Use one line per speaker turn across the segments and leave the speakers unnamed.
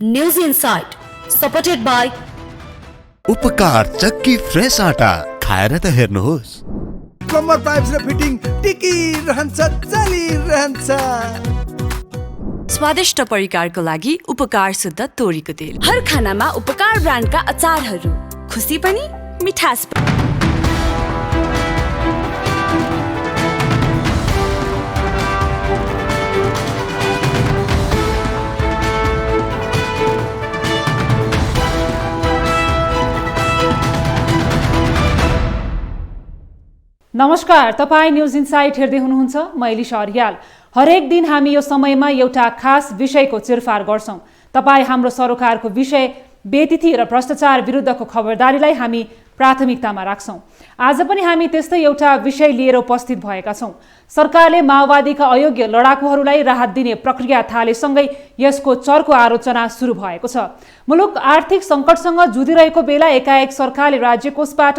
News insight supported by
उपकार चक्की fresh आटा खाएर त हेर्नुहोस्।
प्लम्बर पाइप्स र फिटिङ टिकिरहन्छ चलिरहन्छ।
स्वादिष्ट परिकारको लागि उपकार शुद्ध तोरीको तेल। हर खानामा उपकार ब्रान्डका अचारहरू, खुसी पनि मिठास पनि।
नमस्कार, तपाईं न्यूज इनसाइट हेर्दै हुनुहुन्छ। म एलिसा अर्याल। हरेक दिन हामी यो समयमा एउटा खास विषयको चिरफार गर्छौं। तपाईं हाम्रो सरोकारको विषय, बेतिथि र भ्रष्टाचार विरुद्धको खबरदारीलाई हामी प्राथमिकतामा राख्छौं। आज पनि हामी त्यस्तै एउटा विषय लिएर उपस्थित भएका छौं। सरकारले माओवादीका अयोग्य लडाकुहरूलाई राहत दिने प्रक्रिया थालेसँगै यसको चर्को आलोचना सुरु भएको छ। मुलुक आर्थिक संकटसँग जुधिरहेको बेला एकाएक सरकारले राज्य कोषबाट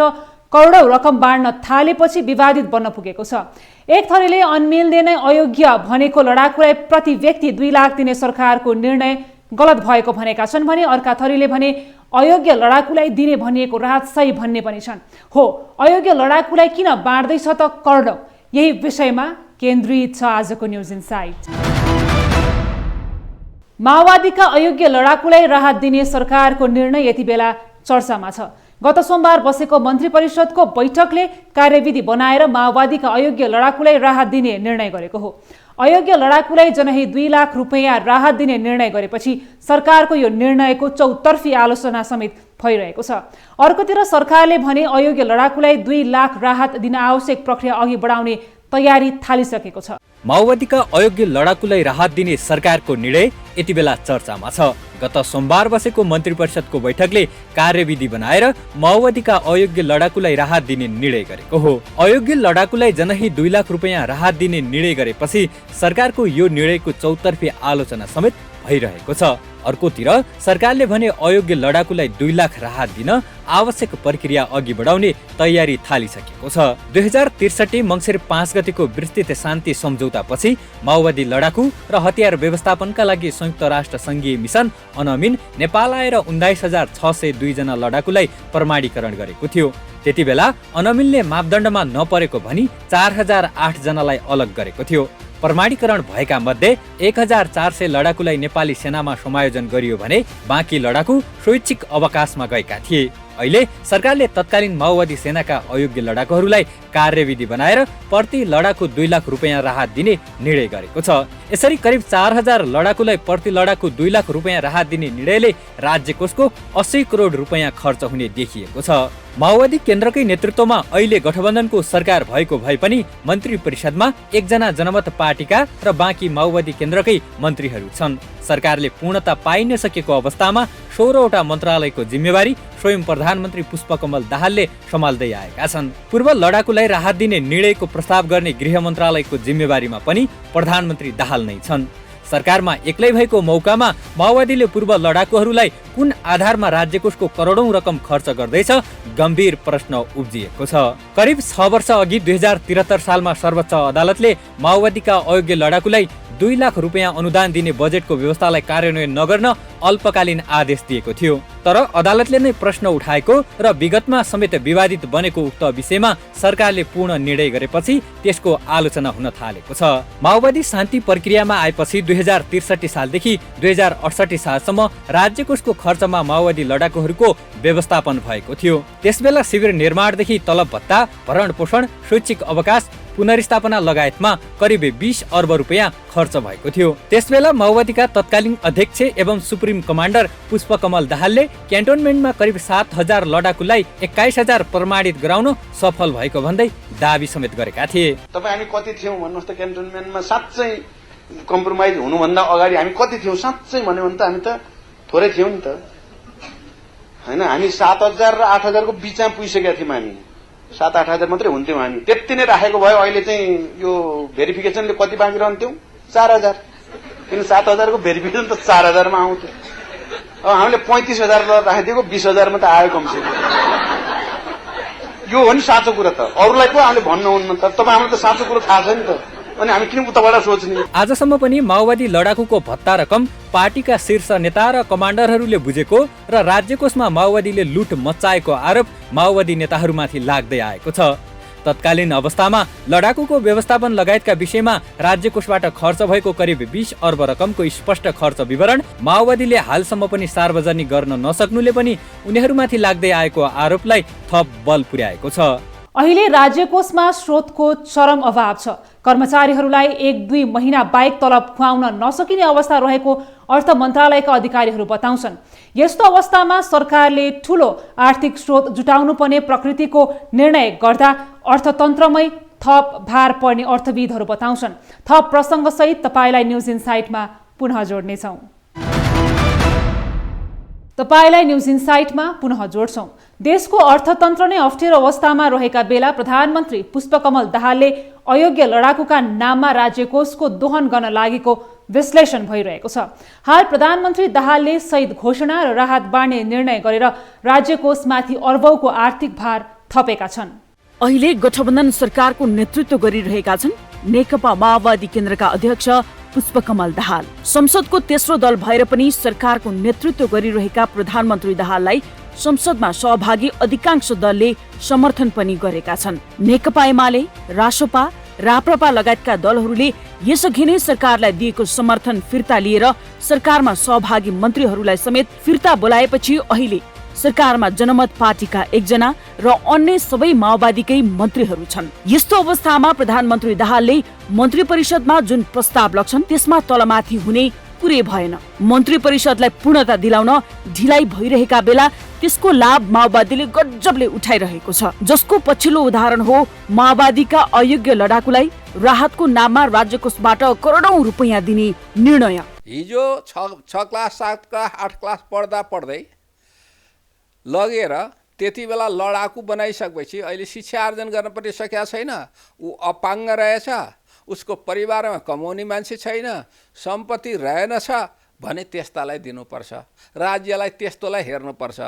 करोडौं रकम बाँड्न थालेपछि विवादित बन्न पुगेको छ। एक थरीले अनमिल्ने नै अयोग्य भनेको लडाकुलाई प्रति व्यक्ति 2 लाख दिने सरकारको निर्णय गलत भएको भनेका छन् भने अर्का थरीले भने अयोग्य लडाकुलाई दिने भनिएको राहत सही भन्ने पनि छन्। हो, अयोग्य लडाकुलाई किन बाँड्दैछ त करोडौं? यही विषयमा केन्द्रित छ आजको न्यूज इनसाइट। माओवादीका अयोग्य लडाकुलाई राहत दिने सरकारको निर्णय यति बेला चर्चामा छ। गत सोमबार बसेको मन्त्री परिषदको बैठकले कार्यविधि बनाएर माओवादीका अयोग्य लडाकुलाई राहत दिने निर्णय गरेको हो। अयोग्य लडाकुलाई जनही 2 लाख रुपैयाँ राहत दिने निर्णय गरेपछि सरकारको यो निर्णयको चौतर्फी आलोचना समेत भइरहेको छ। अर्कोतिर सरकारले भने अयोग्य लडाकुलाई 2 लाख राहत दिन आवश्यक प्रक्रिया अघि बढाउने तयारी थालिसकेको छ।
माओवादीका अयोग्य लडाकुलाई राहत दिने सरकारको निर्णय यति बेला चर्चामा छ। गत सोमबार बसेको मन्त्री परिषदको बैठकले कार्यविधि बनाएर माओवादीका अयोग्य लडाकुलाई राहत दिने निर्णय गरेको हो। अयोग्य लडाकुलाई जनही 2 लाख रुपैयाँ राहत दिने निर्णय गरेपछि सरकारको यो निर्णयको चौतर्फी आलोचना समेत भइरहेको छ। अर्कोतिर सरकारले भने अयोग्य लडाकुलाई 2 लाख राहत दिन आवश्यक प्रक्रिया अघि बढाउने तयारी थालिसकेको छ। 2063 मङ्सिर 5 गतेको विस्तृत शान्ति सम्झौतापछि माओवादी लडाकु र हतियार व्यवस्थापनका लागि संयुक्त राष्ट्र संघीय मिसन अनमिन नेपाल आएर 19,602 जना लडाकुलाई प्रमाणीकरण गरेको थियो। त्यति बेला अनमिनले मापदण्डमा नपरेको भनी 4,008 जनालाई अलग गरेको थियो। प्रमाणीकरण भएका मध्ये 1,400 लडाकुलाई नेपाली सेनामा समायोजन गरियो भने बाँकी लडाकु स्वैच्छिक अवकाशमा गएका थिए। अहिले सरकारले तत्कालीन माओवादी सेनाका अयोग्य लडाकुहरूलाई कार्यविधि बनाएर प्रति लडाकु 2 लाख रुपैयाँ राहत दिने निर्णय गरेको छ। यसरी करिब 4,000 लडाकुलाई प्रति लडाकु 2 लाख रुपैयाँ राहत दिने निर्णयले राज्य कोषको 80 करोड रुपैयाँ खर्च हुने देखिएको छ। माओवादी केन्द्रकै नेतृत्वमा अहिले गठबन्धनको सरकार भएको भए पनि मन्त्री परिषदमा 1 जना जनमत पार्टीका र बाँकी माओवादी केन्द्रकै मन्त्रीहरू छन्। सरकारले पूर्णता पाइ नसकेको अवस्थामा 16वटा मन्त्रालयको जिम्मेवारी स्वयं प्रधानमन्त्री पुष्पकमल दाहालले सम्हाल्दै आएका छन्। पूर्व लडाकुलाई राहत दिने निर्णयको प्रस्ताव गर्ने गृह मन्त्रालयको जिम्मेवारीमा पनि प्रधानमन्त्री दाहाल नै छन्। सरकारमा एक्लै भएको मौकामा माओवादीले पूर्व लडाकुहरूलाई कुन आधारमा राज्य कोषको करोडौं रकम खर्च गर्दैछ गम्भीर प्रश्न उब्जिएको छ। करिब 6 वर्ष अघि 2073 सालमा सर्वोच्च अदालतले माओवादीका अयोग्य लडाकुलाई 2 लाख रुपैयाँ अनुदान दिने बजेटको व्यवस्थालाई कार्यान्वयन नगर्न अल्पकालीन आदेश दिएको थियो। तर अदालतले नै प्रश्न उठाएको र विगतमा समेत विवादित बनेको उक्त विषयमा सरकारले पूर्ण निर्णय गरेपछि त्यसको आलोचना हुन थालेको छ। माओवादी शान्ति प्रक्रियामा आएपछि 2063 सालदेखि 2068 सालसम्म राज्य कोषको खर्चमा माओवादी लडाकुहरूको व्यवस्थापन भएको थियो। त्यसबेला शिविर निर्माणदेखि तलब भत्ता, भरण पोषण, स्वैच्छिक अवकाश, पुनर्स्थापना लगायतमा करिब 20 अर्ब रुपैयाँ खर्च भएको थियो। त्यसबेला माओवादीका तत्कालीन अध्यक्ष एवं सुप्रिम कमान्डर पुष्पकमल दाहालले क्यान्टोनमेन्टमा करिब 7,000 लडाकुलाई 21,000 प्रमाणित गराउन सफल भएको भन्दै दाबी समेत गरेका थिए।
तपाईँ हामी कति थियौँ भन्नुहोस् त? क्यान्टोनमेन्टमा साँच्चै कम्प्रोमाइज हुनुभन्दा अगाडि हामी कति थियौँ? साँच्चै भन्यो भने त हामी त थोरै थियौँ नि त, होइन? हामी 7,000 र 8,000 को बिचमा पुगिसकेका थियौँ। हामी 7-8 हजार मात्रै हुन्थ्यौँ। हामी त्यति नै राखेको भयो। अहिले चाहिँ यो भेरिफिकेसनले कति बाँकी रहन्थ्यौँ? 4,000। किन 7,000 को भेरिफिकेसन त 4,000 मा आउँथ्यो। अब हामीले 35,000 राखिदिएको 20,000 मा त आयो कमसेकम। यो हो नि साँचो कुरा त। अरूलाई पो हामीले भन्नुहुन्न त। तपाईँ हामीलाई त साँचो कुरो थाहा छ नि त। अनि हामी किन उताबाट सोच्ने?
आजसम्म पनि माओवादी लडाकुको भत्ता रकम पार्टीका शीर्ष नेता र कमान्डरहरूले बुझेको र राज्य कोषमा माओवादीले लुट मच्चाएको आरोप माओवादी नेताहरूमाथि लाग्दै आएको छ। तत्कालीन अवस्थामा लडाकुको व्यवस्थापन लगायतका विषयमा राज्य कोषबाट खर्च भएको करिब 20 अर्ब रकमको स्पष्ट खर्च विवरण माओवादीले हालसम्म पनि सार्वजनिक गर्न नसक्नुले पनि उनीहरूमाथि लाग्दै आएको आरोपलाई थप बल पुर्याएको छ।
अहिले राज्य कोषमा स्रोतको चरम अभाव छ। कर्मचारीहरूलाई 1-2 महिना बाहेक तलब खुवाउन नसकिने अवस्था रहेको अर्थ मन्त्रालयका अधिकारीहरू बताउँछन्। यस्तो अवस्थामा सरकारले ठूलो आर्थिक स्रोत जुटाउनुपर्ने प्रकृतिको निर्णय गर्दा अर्थतन्त्रमै थप भार पर्ने अर्थविदहरू बताउँछन्। थप प्रसङ्गसहित तपाईलाई न्युज इनसाइटमा पुनः जोड्नेछौँ। तपाईलाई न्युज इनसाइटमा पुनः जोड्छौँ। देशको अर्थतन्त्र नै अप्ठ्यारो अवस्थामा रहेका बेला प्रधानमन्त्री पुष्पकमल दाहालले अयोग्य लडाकुका नाममा राज्य कोषको दोहन गर्न लागेको विश्लेषण भइरहेको छ। हाल प्रधानमन्त्री दाहालले शहीद घोषणा र राहत बाँड्ने निर्णय गरेर राज्य कोषमाथि अर्बौंको आर्थिक भार थपेका छन्।
अहिले गठबन्धन सरकारको नेतृत्व गरिरहेका छन् नेकपा माओवादी केन्द्रका अध्यक्ष पुष्पकमल दाहाल। संसदको तेस्रो दल भएर पनि सरकारको नेतृत्व गरिरहेका प्रधानमन्त्री दाहाललाई संसदमा सहभागी अधिकांश दलले समर्थन पनि गरेका छन्। नेकपा एमाले, रासोपा, राप्रपा लगायतका दलहरूले यसअघि नै सरकारलाई दिएको समर्थन फिर्ता लिएर सरकारमा सहभागी मन्त्रीहरूलाई समेत फिर्ता बोलाएपछि अहिले सरकारमा जनमत पार्टीका 1 जना र अन्य सबै माओवादीकै मन्त्रीहरू छन्। यस्तो अवस्थामा प्रधानमन्त्री दाहालले मन्त्री परिषदमा जुन प्रस्ताव लग्छन् त्यसमा तलमाथि हुने कुरै भएन। मन्त्री परिषदलाई पूर्णता दिलाउन ढिलाइ भइरहेका बेला त्यसको लाभ माओवादीले गजबले उठाइरहेको छ, जसको पछिल्लो उदाहरण हो माओवादीका अयोग्य लडाकुलाई राहतको नाममा राज्य कोषबाट करोडौं रुपैयाँ दिने निर्णय।
हिजो 6 क्लास 7 क्लास 8 क्लास पढ्दै लगेर त्यति बेला लडाकु बनाइसकेपछि अहिले शिक्षा आर्जन गर्न पनि सकेका छैन, ऊ अपाङ्ग रहेछ, उसको परिवारमा कमाउने मान्छे छैन, सम्पत्ति रहेनछ भने त्यस्तालाई दिनुपर्छ, राज्यलाई त्यस्तोलाई हेर्नुपर्छ।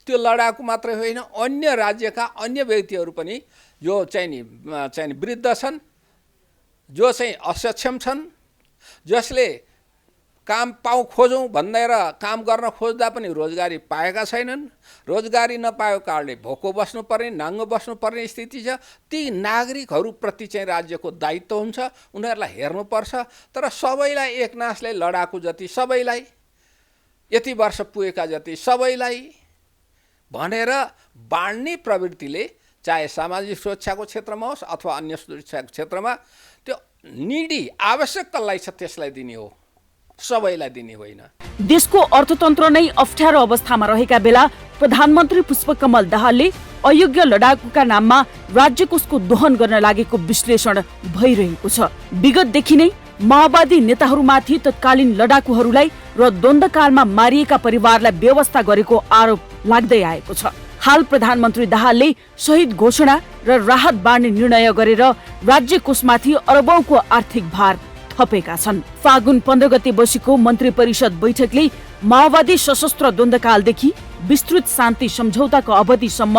त्यो लडाकु मात्रै होइन, अन्य राज्यका अन्य व्यक्तिहरू पनि जो चाहिँ वृद्ध छन्, जो चाहिँ असक्षम छन्, जसले काम खोजौँ भनेर काम गर्न खोज्दा पनि रोजगारी पाएका छैनन्, रोजगारी नपाएको कारणले भोको बस्नुपर्ने, नाङ्गो बस्नुपर्ने स्थिति छ। ती नागरिकहरूप्रति चाहिँ राज्यको दायित्व हुन्छ, उनीहरूलाई हेर्नुपर्छ। तर सबैलाई एकनासले लडाकु जति सबैलाई, यति वर्ष पुगेका जति सबैलाई भनेर बाँड्ने प्रवृत्तिले चाहे सामाजिक सुरक्षाको क्षेत्रमा होस् अथवा अन्य सुरक्षाको क्षेत्रमा त्यो निडी आवश्यकतालाई छ त्यसलाई दिने हो, सबैलाई दिने होइन।
देशको अर्थतन्त्र नै अप्ठ्यारो अवस्थामा रहेका बेला प्रधानमन्त्री पुष्पकमल दाहालले अयोग्य लडाकुका नाममा राज्य कोषको दोहन गर्न लागेको विश्लेषण भइरहेको छ। विगतदेखि नै माओवादी नेताहरूमाथि तत्कालीन लडाकुहरूलाई र द्वन्द्वकालमा मारिएका परिवारलाई व्यवस्था गरेको आरोप लाग्दै आएको छ। हाल प्रधानमन्त्री दाहालले शहीद घोषणा र राहत बाँड्ने निर्णय गरेर राज्य कोषमाथि अरबौंको आर्थिक भार थपेका छन्। फागुन 15 गते बसेको मन्त्री परिषद बैठकले माओवादी सशस्त्र द्वन्द्वकालदेखि विस्तृत शान्ति सम्झौताको अवधिसम्म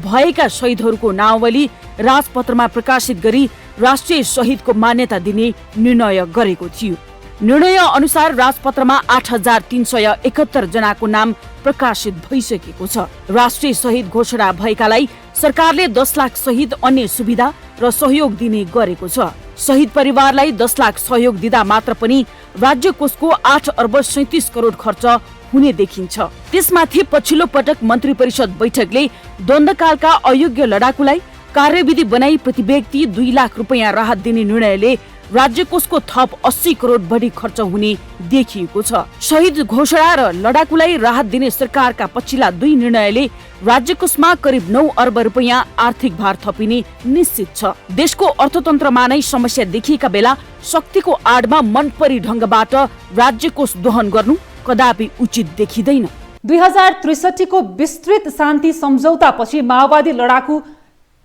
भएका शहीदहरूको नाउँवली राजपत्रमा प्रकाशित गरी राष्ट्रिय शहीदको मान्यता दिने निर्णय गरेको थियो। निर्णय अनुसार राजपत्रमा 8371 जनाको नाम प्रकाशित भइसकेको छ। राष्ट्रिय शहीद घोषणा भएकालाई सरकारले 10 लाख सहित अन्य सुविधा र सहयोग दिने गरेको छ। शहीद परिवारलाई 10 लाख सहयोग दिँदा मात्र पनि राज्य कोषको 8 अर्ब 37 करोड खर्च हुने देखिन्छ। त्यसमाथि पछिल्लो पटक मन्त्री परिषद बैठकले द्वन्द्वकालका अयोग्य लडाकुलाई कार्यविधि बनाई प्रति व्यक्ति 2 लाख रुपैयाँ राहत दिने निर्णयले राज्य कोषको थप 80 करोड बढी खर्च हुने देखिएको छ। शहीद घोषणा र लडाकुलाई राहत दिने सरकारका पछिल्ला 2 निर्णयले राज्य कोषमा करिब 9 अर्ब रुपैयाँ आर्थिक भार थपिने निश्चित छ। देशको अर्थतन्त्रमा नै समस्या देखिएका बेला शक्तिको आडमा मनपरी ढंगबाट राज्य कोष दोहन गर्नु कदापि उचित देखिँदैन।
2063 को विस्तृत शान्ति सम्झौतापछि माओवादी लडाकु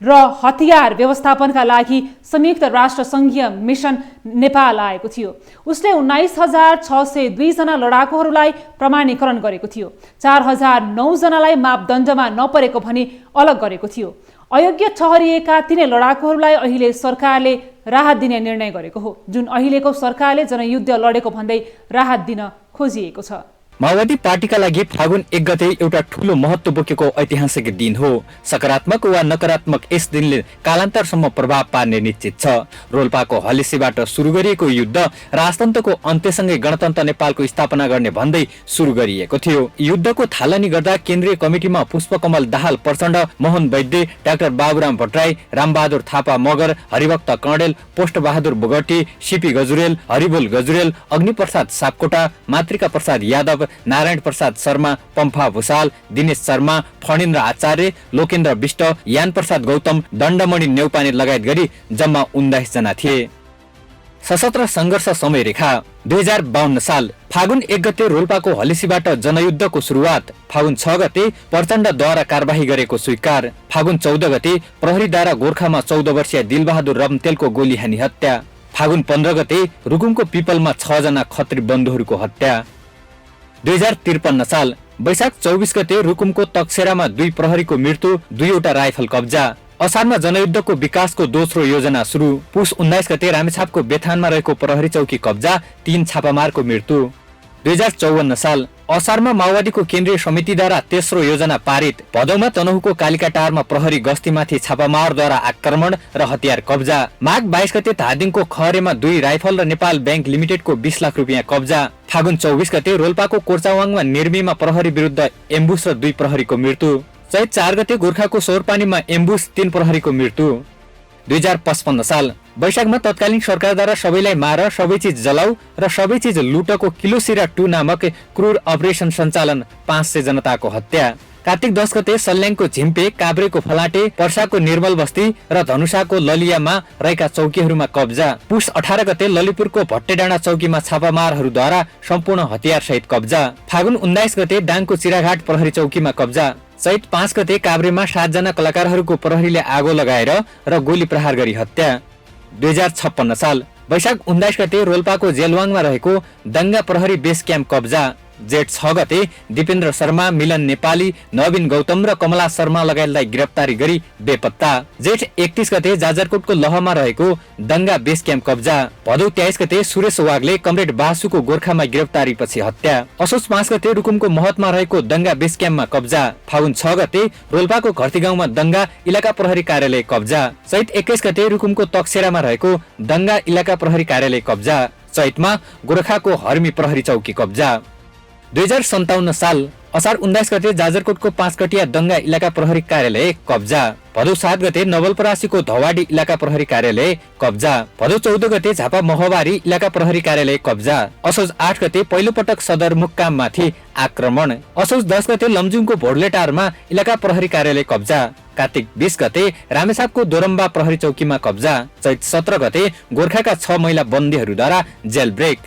र हतियार व्यवस्थापनका लागि संयुक्त राष्ट्र संघीय मिसन नेपाल आएको थियो। उसले 19,602 जना लडाकुहरूलाई प्रमाणीकरण गरेको थियो। 4,009 जनालाई मापदण्डमा नपरेको भनी अलग गरेको थियो। अयोग्य ठहरिएका तिनै लडाकुहरूलाई अहिले सरकारले राहत दिने निर्णय गरेको हो, जुन अहिलेको सरकारले जनयुद्ध लडेको भन्दै राहत दिन खोजिएको छ।
माओवादी पार्टीका लागि फागुन 1 गते एउटा ठूलो महत्त्व बोकेको ऐतिहासिक दिन हो। सकारात्मक वा नकारात्मक यस दिनले कालान्तरसम्म प्रभाव पार्ने निश्चित छ। रोल्पाको हलेसीबाट सुरु गरिएको युद्ध राजतन्त्रको अन्त्यसँगै गणतन्त्र नेपालको स्थापना गर्ने भन्दै सुरु गरिएको थियो। युद्धको थालनी गर्दा केन्द्रीय कमिटीमा पुष्पकमल दाहाल प्रचण्ड, मोहन वैद्य, डाक्टर बाबुराम भट्टराई, रामबहादुर थापा मगर, हरिभक्त कणेल, पोष्टबहादुर बोगटी, सीपी गजुरेल, हरिबोल गजुरेल, अग्निप्रसाद सापकोटा, मातृका प्रसाद यादव, नारायण प्रसाद शर्मा, पम्फा भूषाल, दिनेश शर्मा, फणिन्द्र आचार्य, लोकेन्द्र विष्ट, यान प्रसाद गौतम, दण्डमणि नेउपाने लगायत गरी जम्मा 19 जना थिए। सशस्त्र संघर्ष समय रेखा 2052 साल फागुन 1 गते रोल्पाको हलेसीबाट जनयुद्धको सुरुवात। फागुन 6 गते प्रचण्डद्वारा कारबाही गरेको स्वीकार। फागुन 14 गते प्रहरीद्वारा गोर्खामा 14 वर्षीय दिलबहादुर रम्तेलको गोली हानी हत्या। फागुन 15 गते रुकुमको पिपलमा 6 जना खत्री बन्धुहरूको हत्या। 2053 साल वैशाख 24 गते रुकुमको तकसेरामा 2 प्रहरीको मृत्यु, 2वटा राइफल कब्जा। असारमा जनयुद्धको विकासको दोस्रो योजना सुरु। पुष 19 गते रामेछापको बेथानमा रहेको प्रहरी चौकी कब्जा, 3 छापामारको मृत्यु। 2054 साल असारमा माओवादीको केन्द्रीय समितिद्वारा तेस्रो योजना पारित। भदौमा तनहुको कालिकाटारमा प्रहरी गस्तीमाथि छापामारद्वारा आक्रमण र हतियार कब्जा। माघ 22 गते धादिङको खहरेमा 2 राइफल र नेपाल बैंक लिमिटेडको 20 लाख रुपियाँ कब्जा। फागुन 24 गते रोल्पाको कोर्चावाङमा निर्मीमा प्रहरी विरुद्ध एम्बुस र 2 प्रहरीको मृत्यु। चैत 4 गते गोर्खाको सौरपानीमा एम्बुस, 3 प्रहरीको मृत्यु। 2055 साल वैशाखमा तत्कालीन सरकारद्वारा सबैलाई मार, सबै चिज जलाऊ र सबै चिज लुटको किलोसिरा 2 नामक क्रूर अपरेसन सञ्चालन, 500 जनताको हत्या। कार्तिक 10 गते सल्याङको झिम्पे, काभ्रेको फलाटे, पर्साको निर्मल बस्ती र धनुषाको ललियामा रहेका चौकीहरूमा कब्जा। पुष 18 गते ललितपुरको भट्टेडाँडा चौकीमा छापामारहरूद्वारा सम्पूर्ण हतियार सहित कब्जा। फागुन 19 गते डाङको चिराघाट प्रहरी चौकीमा कब्जा। चैत 5 गते काभ्रेमा 7 जना कलाकारहरूको प्रहरीले आगो लगाएर र गोली प्रहार गरी हत्या। 2056 साल वैशाख 19 गते रोल्पाको जेलवाङमा रहेको दङ्गा प्रहरी बेस क्याम्प कब्जा। जेठ 6 गते दिपेन्द्र शर्मा, मिलन नेपाली, नवीन गौतम र कमला शर्मा लगायतलाई गिरफ्तारी गरी बेपत्ता। जेठ 31 गते जाजरकोटको लहमा रहेको दङ्गा बेस क्याम्प कब्जा। भदौ 23 गते सुरेश वागले कमरेड बासुको गोर्खामा गिरफ्तारी पछि हत्या। असोज 5 गते रुकुमको महतमा रहेको दङ्गा बेस क्याम्पमा कब्जा। फागुन 6 गते रोल्पाको घरती गाउँमा दङ्गा, इलाका प्रहरी कार्यालय कब्जा। चैत 21 गते रुकुमको तकसेरामा रहेको दङ्गा, इलाका प्रहरी कार्यालय कब्जा। चैतमा गोर्खाको हर्मी प्रहरी चौकी कब्जा। 2057 साल असार 19 गते जाजरकोटको 5 कटिया दङ्गा, इलाका प्रहरी कार्यालय कब्जा। भदौ 7 गते नवलपरासीको धवाडी, इलाका प्रहरी कार्यालय कब्जा। भदौ 14 गते झापा महबारी, इलाका प्रहरी कार्यालय कब्जा। असोज 8 गते पहिलो पटक सदरमुकाममाथि आक्रमण। असोज 10 गते लमजुङको भोर्लेटारमा इलाका प्रहरी कार्यालय कब्जा। कार्तिक 20 गते रामेछापको दोरम्बा प्रहरी चौकीमा कब्जा। चैत 17 गते गोर्खाका 6 महिला बन्दीहरूद्वारा जेल ब्रेक।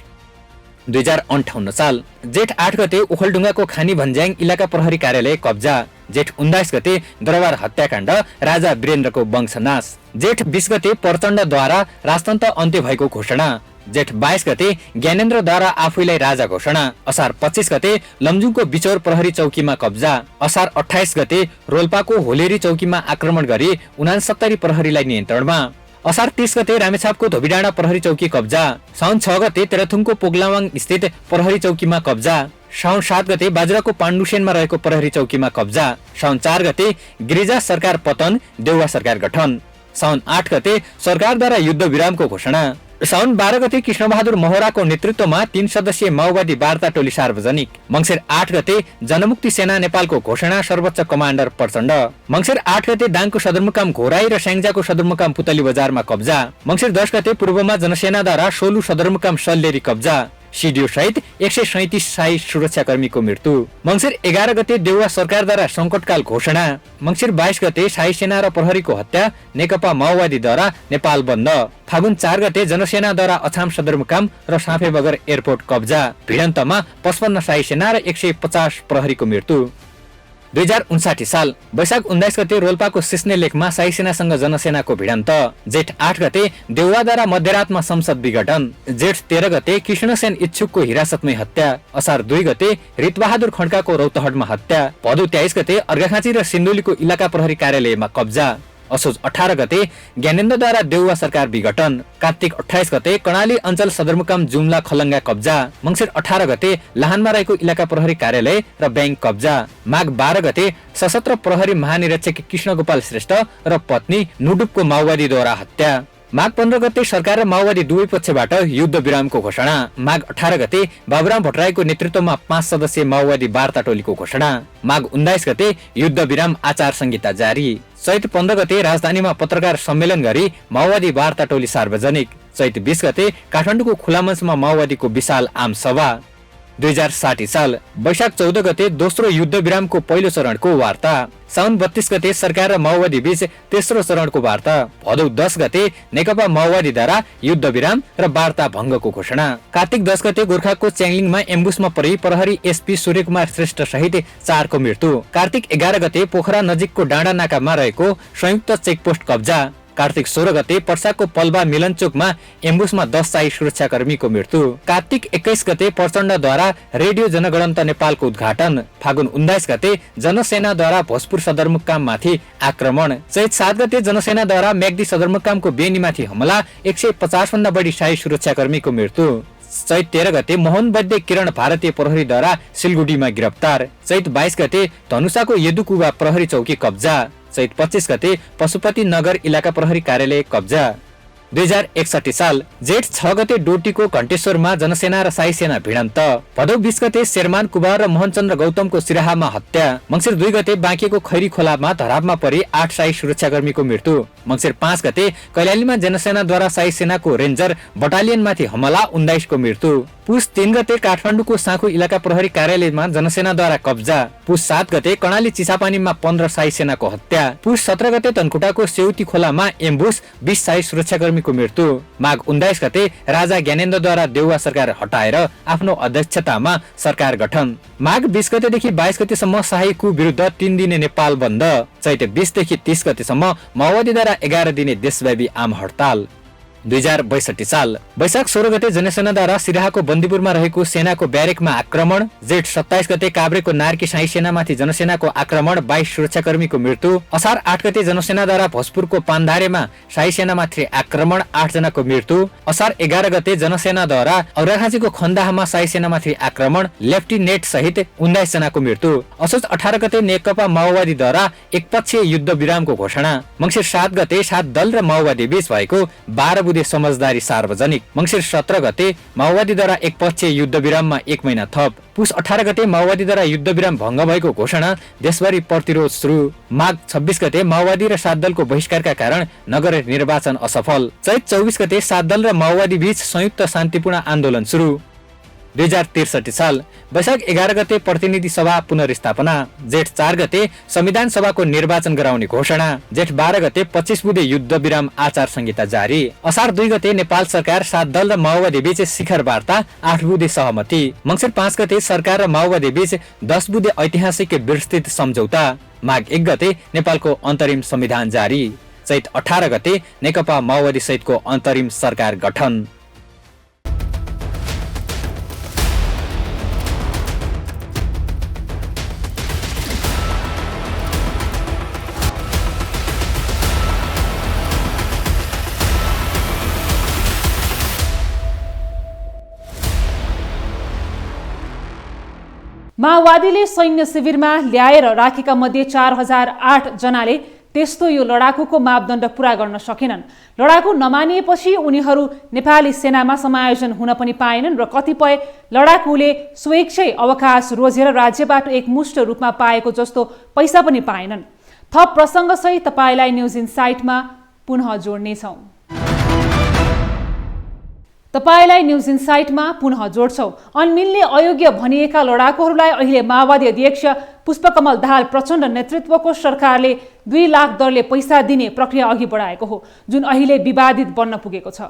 2058 साल जेठ 8 गते ओखलढुङ्गाको खानी भन्ज्याङ, इलाका प्रहरी कार्यालय कब्जा। जेठ 19 गते दरबार हत्याकाण्ड, राजा वीरेन्द्रको वंशनाश। जेठ 20 गते प्रचण्डद्वारा राजतन्त्र अन्त्य भएको घोषणा। जेठ 22 गते ज्ञानेन्द्रद्वारा आफैलाई राजा घोषणा। असार 25 गते लमजुङको बिचौर प्रहरी चौकीमा कब्जा। असार 28 गते रोल्पाको होलेरी चौकीमा आक्रमण गरी 69 प्रहरीलाई नियन्त्रणमा। असार 30 गते रामेछापको धोबीडाँडा प्रहरी चौकी कब्जा। साउन 6 गते तेह्रथुमको पोगलावाङ स्थित प्रहरी चौकीमा कब्जा। साउन 7 गते बाजुराको पाण्डुसेनमा रहेको प्रहरी चौकीमा कब्जा। साउन 4 गते गिरिजा सरकार पतन, देउवा सरकार गठन। साउन 8 गते सरकारद्वारा युद्ध विरामको घोषणा। साउन 12 गते कृष्णबहादुर महराको नेतृत्वमा 3 सदस्यीय माओवादी वार्ता टोली सार्वजनिक। मङ्सिर 8 गते जनमुक्ति सेना नेपालको घोषणा, सर्वोच्च कमान्डर प्रचण्ड। मङ्सिर 8 गते दाङको सदरमुकाम घोराई र स्याङ्जाको सदरमुकाम पुतली बजारमा कब्जा। मङ्सिर 10 गते पूर्वमा जनसेनाद्वारा सोलु सदरमुकाम सल्लेरी कब्जा। सिडिओ सहित 137 शाही सुरक्षाकर्मीको मृत्यु। मङ्सिर 11 गते देउवा सरकारद्वारा संकटकाल घोषणा। मङ्सिर 22 गते शाही सेना र प्रहरीको हत्या, नेकपा माओवादीद्वारा नेपाल बन्द। फागुन 4 गते जनसेनाद्वारा अछाम सदरमुकाम र साँफेबगर एयरपोर्ट कब्जा। भिडन्तमा 55 शाही सेना र 150 प्रहरीको मृत्यु। 2059 साल वैशाख 19 गते रोल्पाको सिस्ने लेकमा शाही सेनासँग जनसेनाको भिडन्त। जेठ 8 गते देउवाद्वारा मध्यरातमा संसद विघटन। जेठ 13 गते कृष्णसेन इच्छुकको हिरासतमै हत्या। असार 2 गते रितबहादुर खड्काको रौतहटमा हत्या। भदौ 23 गते अर्घाखाँची र सिन्धुलीको इलाका प्रहरी कार्यालयमा कब्जा। असोज 18 गते ज्ञानेन्द्रद्वारा देउवा सरकार विघटन, कार्तिक 28 गते कर्णाली अञ्चल सदरमुकाम जुम्ला खलङ्गा कब्जा, मङ्सिर 18 गते लाहानमा रहेको इलाका प्रहरी कार्यालय र ब्याङ्क कब्जा, माघ 12 गते सशस्त्र प्रहरी महानिरीक्षक कृष्ण गोपाल श्रेष्ठ र पत्नी नुडुपको माओवादीद्वारा हत्या, माघ 15 गते सरकार र माओवादी दुवै पक्षबाट युद्ध विरामको घोषणा, माघ 18 गते बाबुराम भट्टराईको नेतृत्वमा 5 सदस्यीय माओवादी वार्ता टोलीको घोषणा, माघ 19 गते युद्ध विराम आचार संहिता जारी, चैत 15 गते राजधानीमा पत्रकार सम्मेलन गरी माओवादी वार्ता टोली सार्वजनिक, चैत 20 गते काठमाडौँको खुला मञ्चमा माओवादीको विशाल आम सभा, 2060 साल वैशाख 14 गते दोस्रो युद्ध विरामको पहिलो चरणको वार्ता, साउन 32 गते सरकार र माओवादी बीच तेस्रो चरणको वार्ता, भदौ 10 गते नेकपा माओवादीद्वारा युद्ध विराम र वार्ता भङ्गको घोषणा, कार्तिक 10 गते गोर्खाको च्याङलिङमा एम्बुसमा परि प्रहरी एसपी सूर्यकुमार श्रेष्ठ सहित 4 को मृत्यु, कार्तिक 11 गते पोखरा नजिकको डाँडा नाकामा रहेको संयुक्त चेकपोस्ट कब्जा, कार्तिक 16 गते पर्साको पल्बा मिलनचोकमा एम्बुसमा 10 शाही सुरक्षाकर्मीको मृत्यु, कार्तिक 21 गते प्रचण्डद्वारा रेडियो जनगणन्त नेपालको उद्घाटन, फागुन 19 गते जनसेनाद्वारा भोजपुर सदरमुकाममाथि आक्रमण, चैत 7 गते जनसेनाद्वारा म्याग्दी सदरमुकामको बेनीमाथि हमला, 150 भन्दा बढी शाही सुरक्षाकर्मीको मृत्यु, चैत 13 गते मोहन वैद्य किरण भारतीय प्रहरीद्वारा सिलगुडीमा गिरफ्तार, चैत 22 गते धनुषाको यदुकुवा प्रहरी चौकी कब्जा, चैत 25 गते पशुपति नगर इलाका प्रहरी कार्यालय कब्जा, 2061 साल जेठ 6 गते डोटीको घण्टेश्वरमा जनसेना र साई सेना भिडन्त, भदौ 20 गते शेरमान कुमार र मोहनचन्द्र गौतमको सिराहामा हत्या, मङ्सिर 2 गते बाँकेको खैरी खोलामा धरापमा परि 8 शाही सुरक्षाकर्मीको मृत्यु, मङ्सिर 5 गते कैलालीमा जनसेनाद्वारा साई सेनाको रेन्जर बटालियनमाथि हमला, 19 को मृत्यु, पुस 3 गते काठमाडौँको साँखु इलाका प्रहरी कार्यालयमा जनसेनाद्वारा कब्जा, पुस 7 गते कर्णाली चिसापानीमा 15 शाही सेनाको हत्या, पुस 17 गते तनकुटाको सेउती खोलामा एम्बुस 20 शाही सुरक्षाकर्मीको मृत्यु, माघ 19 गते राजा ज्ञानेन्द्रद्वारा देउवा सरकार हटाएर आफ्नो अध्यक्षतामा सरकार गठन, माघ 20 गतेदेखि 22 गतेसम्म शाही कु विरुद्ध 3 दिने नेपाल बन्द, चैत 20 देखि 30 गतेसम्म माओवादीद्वारा 11 दिने देशव्यापी आम हडताल, 2062 साल वैशाख 16 गते जनसेनाद्वारा सिराहाको बन्दीपुरमा रहेको सेनाको ब्यारेकमा आक्रमण, जेठ 27 गते काभ्रेको नार्की साई सेनामाथि जनसेनाको आक्रमण, 22 सुरक्षाकर्मीको मृत्यु, असार 8 गते जनसेनाद्वारा भोजपुरको पान्धारेमा साई सेनामाथि आक्रमण, 8 जनाको मृत्यु, असार 11 गते जनसेनाद्वारा औराखाँचीको खन्दाहामा साई सेनामाथि आक्रमण, लेफ्टिनेन्ट सहित 19 जनाको मृत्यु, असोज 18 गते नेकपा माओवादीद्वारा एकपक्षीय युद्ध विरामको घोषणा, मङ्सिर 7 गते 7 दल र माओवादी बीच भएको 12 बुँदे समझदारी सार्वजनिक, मङ्सिर 17 गते माओवादीद्वारा एकपक्षीय युद्ध विराममा 1 महिना थप, पुस 18 गते माओवादीद्वारा युद्ध विराम भङ्ग भएको घोषणा, देशभरि प्रतिरोध सुरु, माघ 26 गते माओवादी र 7 दलको बहिष्कारका कारण नगर निर्वाचन असफल, चैत 24 गते 7 दल र माओवादी बीच संयुक्त शान्तिपूर्ण आन्दोलन सुरु, 2063 साल वैशाख 11 गते प्रतिनिधि सभा पुनर्स्थापना, जेठ 4 गते संविधान सभाको निर्वाचन गराउने घोषणा, जेठ 12 गते 25 बुँदे युद्ध विराम आचार संहिता जारी, असार 2 गते नेपाल सरकार 7 दल र माओवादी बीच शिखर वार्ता, 8 बुँदे सहमति, मङ्सिर 5 गते सरकार र माओवादी बीच 10 बुँदे ऐतिहासिक विस्तृत सम्झौता, माघ 1 गते नेपालको अन्तरिम संविधान जारी, चैत 18 गते नेकपा माओवादी सहितको अन्तरिम सरकार गठन।
माओवादीले सैन्य शिविरमा ल्याएर राखेका मध्ये 4008 जनाले त्यस्तो यो लडाकुको मापदण्ड पूरा गर्न सकेनन्। लडाकु नमानिएपछि उनीहरू नेपाली सेनामा समायोजन हुन पनि पाएनन् र कतिपय लडाकुले स्वेच्छै अवकाश रोजेर राज्यबाट एकमुष्ट रूपमा पाएको जस्तो पैसा पनि पाएनन्। थप प्रसङ्गसहित तपाईलाई न्युज इनसाइटमा पुनः जोड्नेछौँ। तपाईलाई न्युज इनसाइटमा पुनः जोड्छौं। अनमिल्ने अयोग्य भनिएका लडाकुहरूलाई अहिले माओवादी अध्यक्ष पुष्पकमल दाहाल प्रचण्ड नेतृत्वको सरकारले 2 लाख दरले पैसा दिने प्रक्रिया अघि बढाएको हो, जुन अहिले विवादित बन्न पुगेको छ।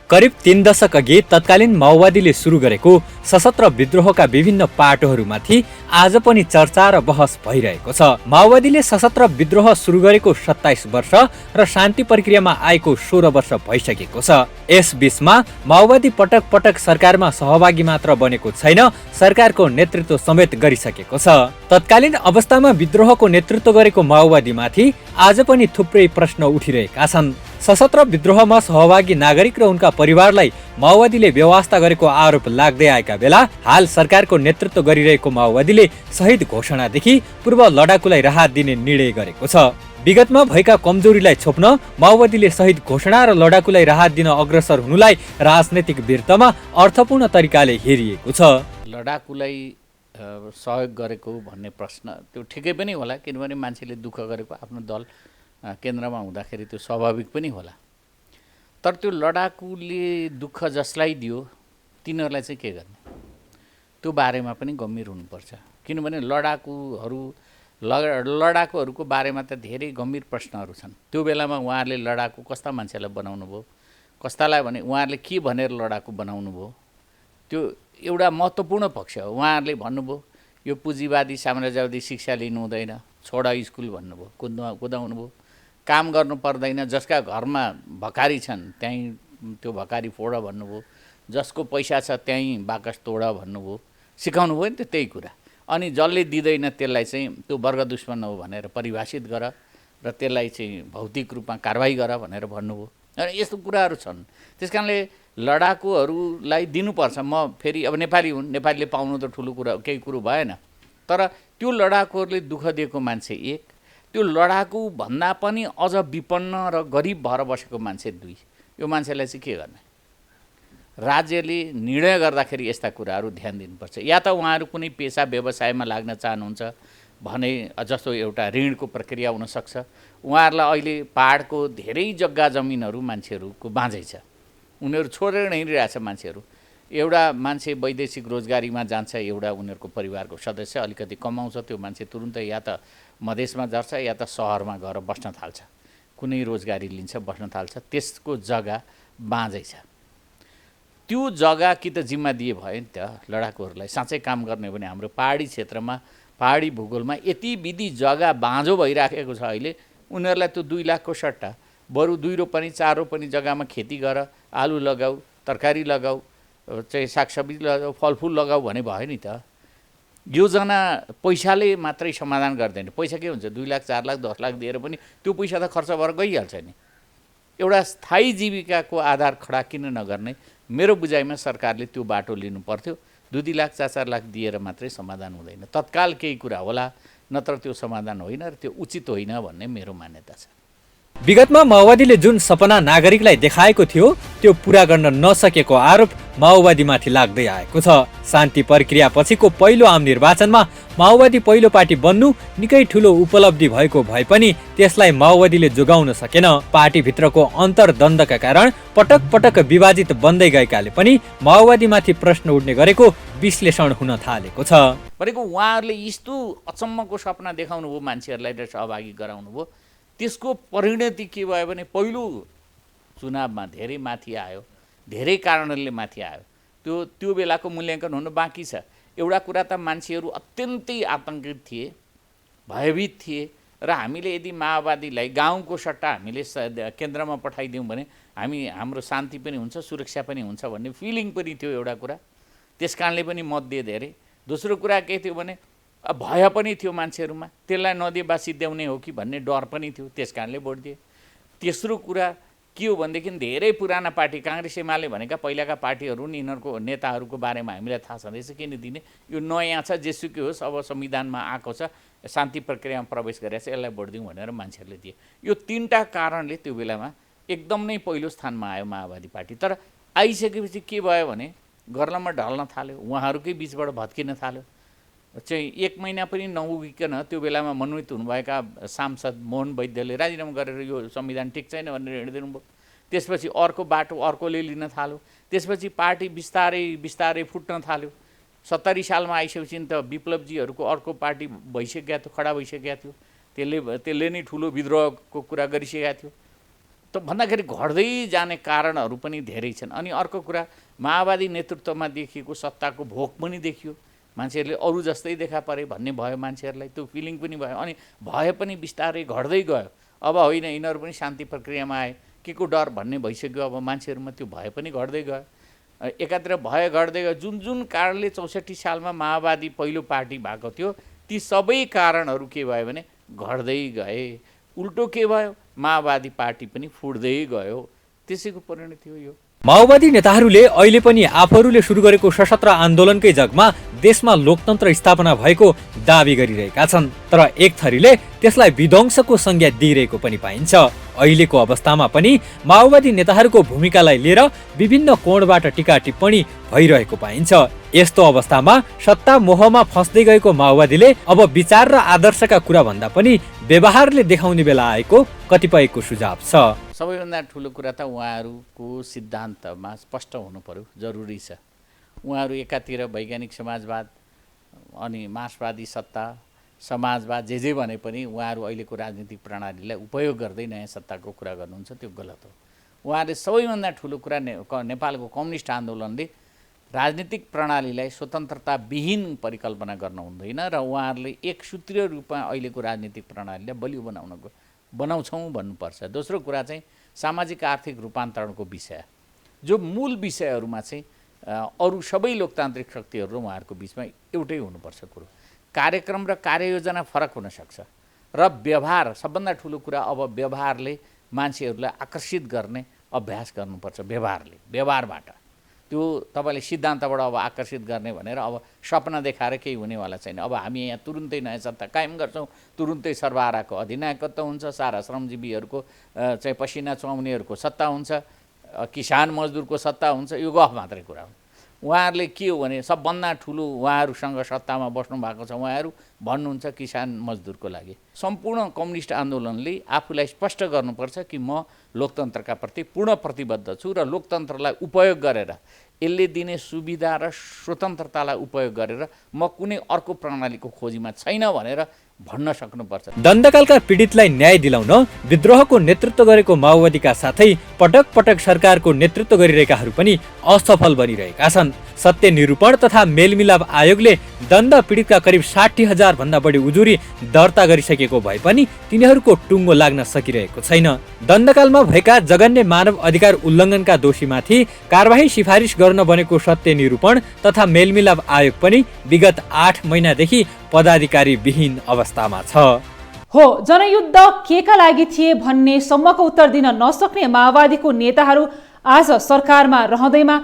करिब 3 दशक अघि तत्कालीन माओवादीले सुरु गरेको सशस्त्र विद्रोहका विभिन्न पाटोहरूमाथि आज पनि चर्चा र बहस भइरहेको छ। माओवादीले सशस्त्र विद्रोह सुरु गरेको 27 वर्ष र शान्ति प्रक्रियामा आएको 16 वर्ष भइसकेको छ। यस बीचमा माओवादी पटक पटक सरकारमा सहभागी मात्र बनेको छैन, सरकारको नेतृत्व समेत गरिसकेको छ। तत्कालीन अवस्थामा विद्रोहको नेतृत्व गरेको माओवादीमाथि आज पनि थुप्रै प्रश्न उठिरहेका छन्। सशस्त्र विद्रोहमा सहभागी नागरिक र उनका परिवारलाई माओवादीले व्यवस्था गरेको आरोप लाग्दै आएका बेला हाल सरकारको नेतृत्व गरिरहेको माओवादीले शहीद घोषणादेखि पूर्व लडाकुलाई राहत दिने निर्णय गरेको छ। विगतमा भएका कमजोरीलाई छोप्न माओवादीले शहीद घोषणा र लडाकुलाई राहत दिन अग्रसर हुनुलाई राजनैतिक वीरतामा अर्थपूर्ण तरिकाले हेरिएको छ।
लडाकुलाई सहयोग गरेको भन्ने प्रश्न त्यो ठिकै पनि होला, किनभने मान्छेले दुःख गरेको आफ्नो दल केन्द्रमा हुँदाखेरि त्यो स्वाभाविक पनि होला। तर त्यो लडाकुले दुःख जसलाई दियो तिनीहरूलाई चाहिँ के गर्ने, त्यो बारेमा पनि गम्भीर हुनुपर्छ। किनभने लडाकुहरूको बारेमा त धेरै गम्भीर प्रश्नहरू छन्। त्यो बेलामा उहाँहरूले लडाकु कस्ता मान्छेलाई बनाउनु भयो, कस्तालाई भने उहाँहरूले के भनेर लडाकु बनाउनु भयो, त्यो एउटा महत्त्वपूर्ण पक्ष हो। उहाँहरूले भन्नुभयो यो पुँजीवादी साम्राज्यवादी शिक्षा लिनु हुँदैन, छोडा स्कुल भन्नुभयो, कुदाउनु भयो, काम गर्नु पर्दैन, जसका घरमा भकारी छन् त्यहीँ त्यो भकारी फोड भन्नुभयो, जसको पैसा छ त्यहीँ बाकस तोड भन्नुभयो, सिकाउनु भयो नि त त्यही कुरा। अनि जसले दिँदैन त्यसलाई चाहिँ त्यो वर्ग दुश्मन हो भनेर परिभाषित गर र त्यसलाई चाहिँ भौतिक रूपमा कारवाही गर भनेर भन्नुभयो। र यस्तो कुराहरू छन्। त्यस कारणले लडाकुहरूलाई दिनुपर्छ। म फेरि अब नेपाली हुन्, नेपालीले पाउनु त ठुलो कुरा केही कुरो भएन। तर त्यो लडाकुहरूले दुःख दिएको मान्छे एक, त्यो लडाकु भन्दा पनि अझ विपन्न र गरिब भएर बसेको मान्छे दुई, यो मान्छेलाई चाहिँ के गर्ने? राज्यले निर्णय गर्दाखेरि यस्ता कुराहरू ध्यान दिनुपर्छ। या त उहाँहरू कुनै पेसा व्यवसायमा लाग्न चाहनुहुन्छ भने जस्तो एउटा ऋणको प्रक्रिया हुनसक्छ। उहाँहरूलाई अहिले पहाडको धेरै जग्गा जमिनहरू मान्छेहरूको बाँझै छ, उनीहरू छोडेर हिँडिरहेछ मान्छेहरू। एउटा मान्छे वैदेशिक रोजगारीमा जान्छ, एउटा उनीहरूको परिवारको सदस्य अलिकति कमाउँछ, त्यो मान्छे तुरुन्तै या त मधेसमा झर्छ या त सहरमा गएर बस्न थाल्छ, कुनै रोजगारी लिन्छ, बस्न थाल्छ। त्यसको जग्गा बाँझै छ। त्यो जग्गा कि त जिम्मा दिए भयो नि त लडाकुहरूलाई साँच्चै काम गर्ने भने। हाम्रो पहाडी क्षेत्रमा पहाडी भूगोलमा यति विधि जग्गा बाँझो भइराखेको छ अहिले, उनीहरूलाई त्यो 2 लाखको सट्टा बरु 2 रोपनी 4 रोपनी जग्गामा खेती गर, आलु लगाऊ, तरकारी लगाऊ, चाहिँ सागसब्जी लगाऊ, फलफुल लगाऊ भने भयो नि त। योजना पैसाले मात्रै समाधान गर्दैन। पैसा के हुन्छ, 2 लाख 4 लाख 10 लाख दिएर पनि त्यो पैसा त खर्च भएर गइहाल्छ नि। एउटा स्थायी जीविकाको आधार खडा किन नगर्ने? मेरो बुझाइमा सरकारले त्यो बाटो लिनु पर्थ्यो। 2 लाख 4 लाख दिएर मात्रै समाधान हुँदैन, तत्काल केही कुरा होला, नत्र त्यो समाधान होइन र त्यो उचित होइन भन्ने मेरो मान्यता छ।
विगतमा माओवादीले जुन सपना नागरिकलाई देखाएको थियो त्यो पूरा गर्न नसकेको आरोप माओवादीमाथि लाग्दै आएको छ। शान्ति प्रक्रिया पछिको पहिलो आम निर्वाचनमा माओवादी पहिलो पार्टी बन्नु निकै ठुलो उपलब्धि भएको भए पनि त्यसलाई माओवादीले जोगाउन सकेन। पार्टीभित्रको अन्तर्द्वन्द्वका कारण पटक पटक विभाजित बन्दै गएकाले पनि माओवादीमाथि प्रश्न उठ्ने गरेको विश्लेषण हुन थालेको छ।
भनेको उहाँहरूले यस्तो अचम्मको सपना देखाउनु भयो, मान्छेहरूलाई सहभागी गराउनु भयो, त्यसको परिणति के भयो भने पहिलो चुनावमा धेरै माथि आयो, धेरै कारणले माथि आयो। त्यो बेलाको मूल्याङ्कन हुन बाँकी छ। एउटा कुरा त मान्छेहरू अत्यन्तै आतङ्कित थिए, भयभीत थिए र हामीले यदि माओवादीलाई गाउँको सट्टा हामीले केन्द्रमा पठाइदियौँ भने हाम्रो शान्ति पनि हुन्छ, सुरक्षा पनि हुन्छ भन्ने फिलिङ पनि थियो एउटा कुरा। त्यस कारणले पनि मत दिए धेरै। दोस्रो कुरा के थियो भने भय पनि थियो मान्छेहरूमा, त्यसलाई नदिए बा सिद्ध्याउने हो कि भन्ने डर पनि थियो, त्यस कारणले भोट दिए। तेस्रो कुरा के हो भनेदेखि धेरै पुराना पार्टी काङ्ग्रेस एमाले भनेका पहिलाका पार्टीहरू नि यिनीहरूको नेताहरूको बारेमा हामीलाई थाहा छँदैछ, किन दिने? यो नयाँ छ, जेसुकै होस्, अब संविधानमा आएको छ, शान्ति प्रक्रियामा प्रवेश गरेको छ, यसलाई भोट दिउँ भनेर मान्छेहरूले दिए। यो 3टा कारणले त्यो बेलामा एकदम नै पहिलो स्थानमा आयो माओवादी पार्टी। तर आइसकेपछि के भयो भने गर्लमा ढल्न थाल्यो, उहाँहरूकै बिचबाट भत्किन थाल्यो। चाहिँ 1 महिना पनि नउगिकन त्यो बेलामा मनोनित हुनुभएका सांसद मोहन वैद्यले राजीनामा गरेर यो संविधान ठिक छैन भनेर हिँडिदिनु भयो। त्यसपछि अर्को बाटो अर्कोले लिन थाल्यो। त्यसपछि पार्टी बिस्तारै फुट्न थाल्यो। 70 सालमा आइसकेपछि त विप्लवजीहरूको अर्को पार्टी भइसकेको थियो, खडा भइसकेको थियो। त्यसले नै ठुलो विद्रोहको कुरा गरिसकेको थियो। भन्दाखेरि घट्दै जाने कारणहरू पनि धेरै छन्। अनि अर्को कुरा, माओवादी नेतृत्वमा देखिएको सत्ताको भोक पनि देखियो, मान्छेहरूले अरू जस्तै देखा परे भन्ने भयो, मान्छेहरूलाई त्यो फिलिङ पनि भयो। अनि भए पनि बिस्तारै घट्दै गयो। अब होइन यिनीहरू पनि शान्ति प्रक्रियामा आए, के को डर भन्ने भइसक्यो। अब मान्छेहरूमा त्यो भए पनि घट्दै गयो। एकातिर भए घट्दै गयो। जुन जुन कारणले 64 सालमा माओवादी पहिलो पार्टी भएको थियो, ती सबै कारणहरू के भयो भने घट्दै गए। उल्टो के भयो, माओवादी पार्टी पनि फुट्दै गयो। त्यसैको परिणति हो यो।
माओवादी नेताहरूले अहिले पनि आफूहरूले सुरु गरेको सशस्त्र आन्दोलनकै जगमा देशमा लोकतन्त्र स्थापना भएको दावी गरिरहेका छन्। तर एक थरीले त्यसलाई विध्वंसको संज्ञा दिइरहेको पनि पाइन्छ। अहिलेको अवस्थामा पनि माओवादी नेताहरूको भूमिकालाई लिएर विभिन्न कोणबाट टीका टिप्पणी भइरहेको पाइन्छ। यस्तो अवस्थामा सत्ता मोहमा फस्दै गएको माओवादीले अब विचार र आदर्शका कुरा भन्दा पनि व्यवहारले देखाउने बेला आएको कतिपयको सुझाव छ।
सबैभन्दा ठुलो कुरा त उहाँहरूको सिद्धान्तमा स्पष्ट हुनु पर्यो, जरुरी छ। उहाँहरू एकातिर वैज्ञानिक समाजवाद अनि मार्क्सवादी सत्ता समाजवाद जे भने पनि उहाँहरू अहिलेको राजनीतिक प्रणालीलाई उपयोग गर्दै नयाँ सत्ताको कुरा गर्नुहुन्छ, त्यो गलत हो। उहाँहरूले सबैभन्दा ठुलो कुरा नेपालको कम्युनिस्ट आन्दोलनले राजनीतिक प्रणालीलाई स्वतन्त्रताविहीन परिकल्पना गर्न हुँदैन र उहाँहरूले एक सूत्रीय रूपमा अहिलेको राजनीतिक प्रणालीलाई बलियो बनाउँछौँ भन्नुपर्छ। दोस्रो कुरा चाहिँ सामाजिक आर्थिक रूपान्तरणको विषय, जो मूल विषयहरूमा चाहिँ अरू सबै लोकतान्त्रिक शक्तिहरू र उहाँहरूको बिचमा एउटै हुनुपर्छ कुरो। कार्यक्रम र कार्ययोजना फरक हुनसक्छ र व्यवहार सबभन्दा ठुलो कुरा। अब व्यवहारले मान्छेहरूलाई आकर्षित गर्ने अभ्यास गर्नुपर्छ। व्यवहारबाट त्यो तपाईँले सिद्धान्तबाट अब आकर्षित गर्ने भनेर अब सपना देखाएर केही हुनेवाला छैन। अब हामी यहाँ तुरुन्तै नयाँ सत्ता कायम गर्छौँ, तुरुन्तै सर्वहाराको अधिनायकत्व हुन्छ, सारा श्रमजीवीहरूको चाहिँ पसिना चुहाउनेहरूको सत्ता हुन्छ, किसान मजदुरको सत्ता हुन्छ, यो गफ मात्रै कुरा हो। उहाँहरूले के हो भने सबभन्दा ठुलो उहाँहरूसँग सत्तामा बस्नु भएको छ, उहाँहरू भन्नुहुन्छ किसान मजदुरको लागि। सम्पूर्ण कम्युनिस्ट आन्दोलनले आफूलाई स्पष्ट गर्नुपर्छ कि म लोकतन्त्रका प्रति पूर्ण प्रतिबद्ध छु र लोकतन्त्रलाई उपयोग गरेर, यसले दिने सुविधा र स्वतन्त्रतालाई उपयोग गरेर म कुनै अर्को प्रणालीको खोजीमा छैन भनेर भन्न सक्नुपर्छ।
दण्डकालका पीडितलाई न्याय दिलाउन विद्रोहको नेतृत्व गरेको माओवादीका साथै पटक पटक सरकारको नेतृत्व गरिरहेकाहरू पनि असफल बनिरहेका छन्। सत्य निरूपण तथा मेलमिलाप आयोगले दण्ड पीडितका करिब 60,000 भन्दा बढी उजुरी दर्ता गरिसकेको भए पनि तिनीहरूको टुङ्गो लाग्न सकिरहेको छैन। दण्डकालमा भएका जघन्य मानव अधिकार उल्लङ्घनका दोषीमाथि कारबाही सिफारिस गर्न बनेको सत्य निरूपण तथा मेलमिलाप आयोग पनि विगत 8 महिनादेखि पदाधिकारी विहीन अवस्थामा छ।
हो, जनयुद्ध केका लागि थिए भन्ने सम्मको उत्तर दिन नसक्ने माओवादीको नेताहरू आज सरकारमा रहँदैमा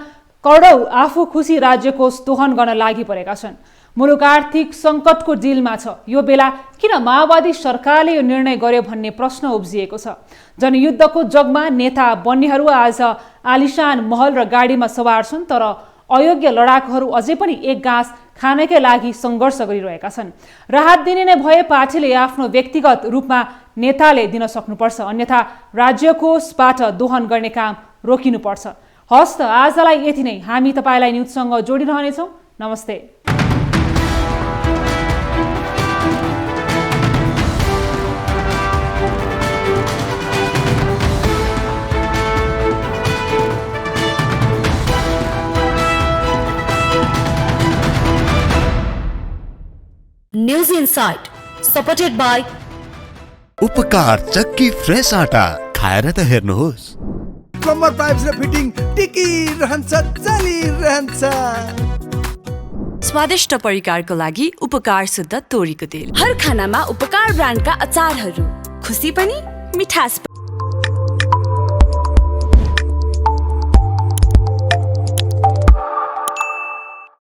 करोडौं आफू खुसी राज्यकोष दोहन गर्न लागि परेका छन्। मुलुक आर्थिक सङ्कटको डिलमा छ। यो बेला किन माओवादी सरकारले यो निर्णय गर्यो भन्ने प्रश्न उब्जिएको छ। जनयुद्धको जगमा नेता बन्नेहरू आज आलिशान महल र गाडीमा सवार छन्, तर अयोग्य लडाकुहरू अझै पनि एक गाँस खानकै लागि सङ्घर्ष गरिरहेका छन्। राहत दिने नै भए पार्टीले आफ्नो व्यक्तिगत रूपमा नेताले दिन सक्नुपर्छ, अन्यथा राज्यकोषबाट दोहन गर्ने काम रोकिनुपर्छ। हस् त, आजलाई यति नै। हामी तपाईँलाई न्युजसँग जोडिरहनेछौँ। नमस्ते।
News Insight, supported by
उपकार चक्की फ्रेस आटा, खाएर त हेर्नुहोस्।
प्लम्बर पाइप्स र फिटिङ टिकिरहन्छ, चलिरहन्छ।
स्वादिष्ट परिकारको लागि उपकार शुद्ध तोरीको तेल। हर खानामा उपकार ब्रान्डका अचारहरू, खुसी पनि मिठास पनि।